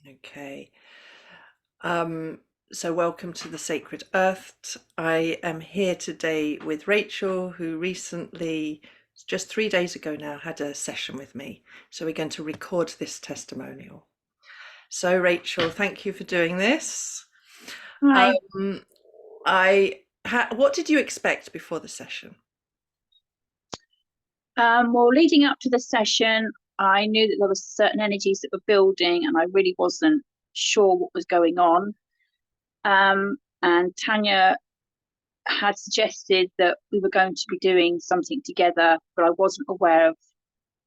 Okay. So welcome to the Sacred Earth. I am here today with Rachel, who recently, just 3 days ago now, had a session with me. So we're going to record this testimonial. So Rachel, thank you for doing this. Hi. What did you expect before the session? Well, leading up to the session, I knew that there were certain energies that were building, and I really wasn't sure what was going on. And Tania had suggested that we were going to be doing something together, but I wasn't aware of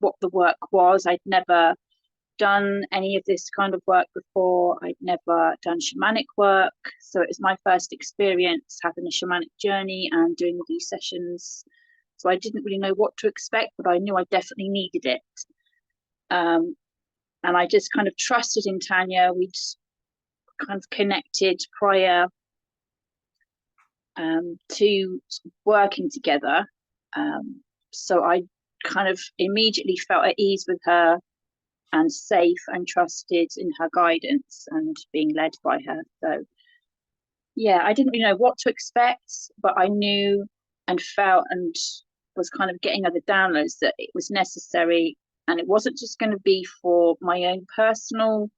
what the work was. I'd never done any of this kind of work before. I'd never done shamanic work, so it was my first experience having a shamanic journey and doing these sessions. So I didn't really know what to expect, but I knew I definitely needed it. And I just kind of trusted in Tania. We'd kind of connected prior to working together. So I kind of immediately felt at ease with her and safe and trusted in her guidance and being led by her. So yeah, I didn't really know what to expect, but I knew and felt and was kind of getting other downloads that it was necessary, and it wasn't just going to be for my own personal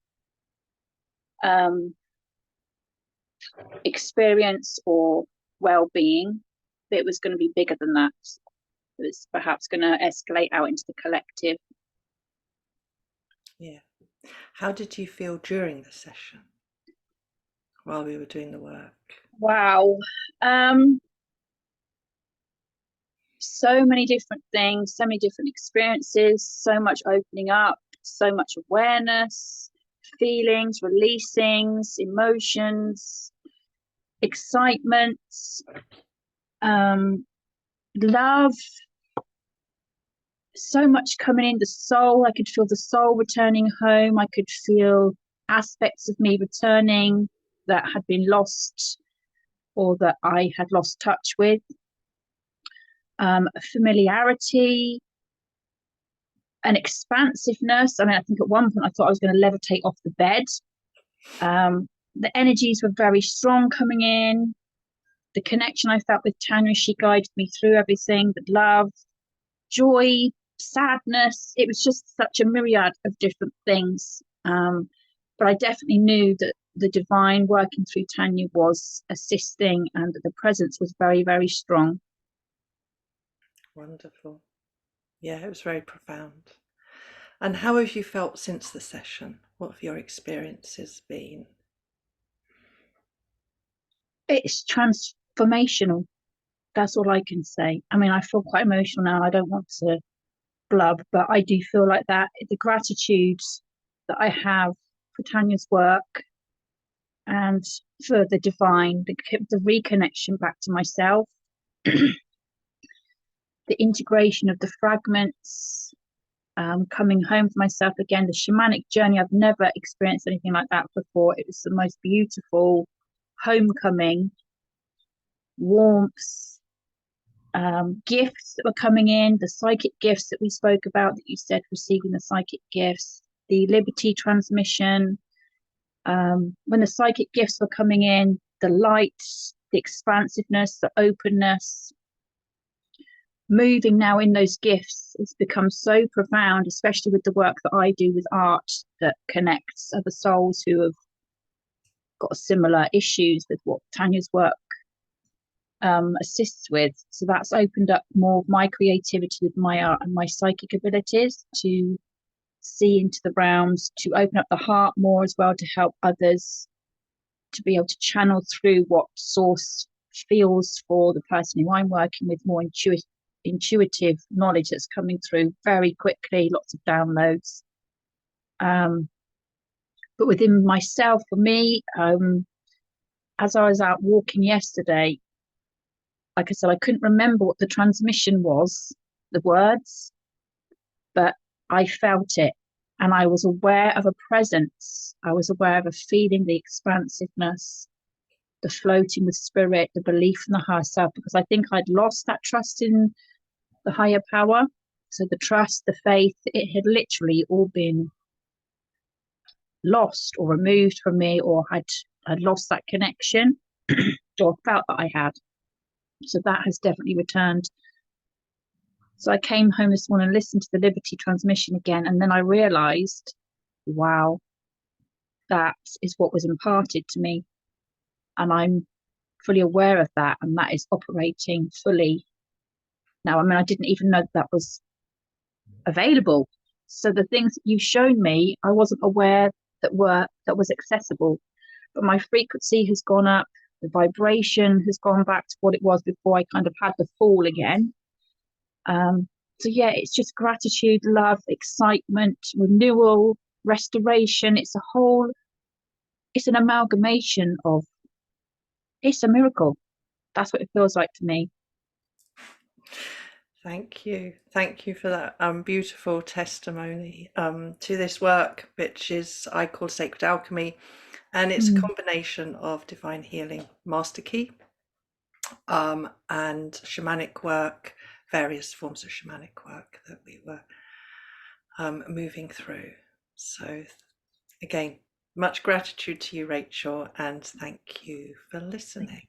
experience or well-being. It was going to be bigger than that. It was perhaps going to escalate out into the collective. Yeah. How did you feel during the session while we were doing the work? Wow. So many different things, so many different experiences, so much opening up, so much awareness, feelings, releasings, emotions, excitement, love, so much coming in the soul. I could feel the soul returning home. I could feel aspects of me returning that had been lost or that I had lost touch with. A familiarity, an expansiveness. I mean, I think at one point I thought I was going to levitate off the bed. The energies were very strong coming in. The connection I felt with Tania, she guided me through everything. The love, joy, sadness. It was just such a myriad of different things. But I definitely knew that the divine working through Tania was assisting, and that the presence was very, very strong. Wonderful. Yeah, it was very profound. And how have you felt since the session? What have your experiences been? It's transformational. That's all I can say. I mean, I feel quite emotional now. I don't want to blub, but I do feel like that. The gratitude that I have for Tania's work and for the divine, the reconnection back to myself, the integration of the fragments, coming home to myself again, the shamanic journey. I've never experienced anything like that before. It was the most beautiful homecoming, warmth, gifts that were coming in, the psychic gifts that we spoke about, that you said receiving the psychic gifts, the liberty transmission. When the psychic gifts were coming in, the light, the expansiveness, the openness, moving now in those gifts has become so profound, especially with the work that I do with art that connects other souls who have got similar issues with what Tania's work assists with. So that's opened up more of my creativity with my art and my psychic abilities to see into the realms, to open up the heart more as well, to help others to be able to channel through what source feels for the person who I'm working with, more intuitive knowledge that's coming through very quickly, lots of downloads. But within myself, for me, as I was out walking yesterday, like I said, I couldn't remember what the transmission was, the words, but I felt it, and I was aware of a presence. I was aware of a feeling, the expansiveness, the floating with spirit, the belief in the higher self, because I think I'd lost that trust in the higher power. So the trust, the faith, it had literally all been lost or removed from me, or had lost that connection or felt that I had. So that has definitely returned. So I came home this morning and listened to the Liberty transmission again, and then I realized, wow, that is what was imparted to me. And I'm fully aware of that, and that is operating fully now. I mean, I didn't even know that was available. So the things that you've shown me, I wasn't aware that was accessible. But my frequency has gone up, the vibration has gone back to what it was before I kind of had the fall again. So yeah, it's just gratitude, love, excitement, renewal, restoration. It's an amalgamation of, it's a miracle. That's what it feels like to me. Thank you. Thank you for that beautiful testimony to this work, which is I call Sacred Alchemy, and it's a Mm, combination of divine healing, master key, and shamanic work, various forms of shamanic work that we were moving through. So again, much gratitude to you, Rachel, and thank you for listening.